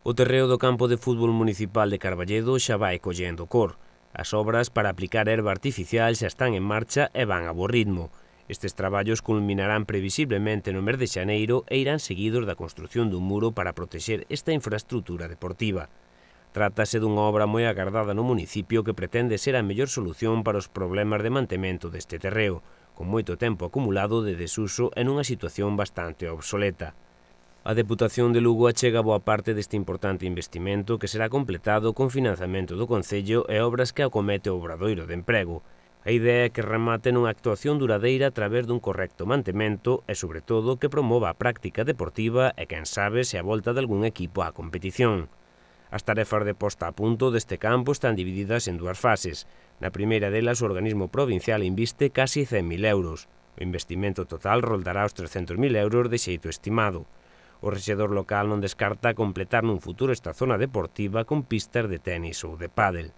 O terreo do campo de fútbol municipal de Carballedo xa vai collendo cor. As obras para aplicar herba artificial xa están en marcha e van a bo ritmo. Estes traballos culminarán previsiblemente no mes de xaneiro e irán seguidos da construción dun muro para protexer esta infraestrutura deportiva. Trátase dunha obra moi agardada no municipio que pretende ser a mellor solución para os problemas de mantemento deste terreo, con moito tempo acumulado de desuso e nunha situación bastante obsoleta. A Deputación de Lugo achega boa parte deste importante investimento que será completado con financiamento do Concello e obras que acomete o Obradoiro de Emprego. A idea é que remate nunha actuación duradeira a través dun correcto mantemento e, sobre todo, que promova a práctica deportiva e, quen sabe, se a volta de algún equipo á competición. As tarefas de posta a punto deste campo están divididas en dúas fases. Na primeira delas, o organismo provincial inviste casi 100.000 euros. O investimento total roldará os 300.000 euros de xeito estimado. O rexedor local non descarta completar nun futuro esta zona deportiva con pistas de tenis ou de pádel.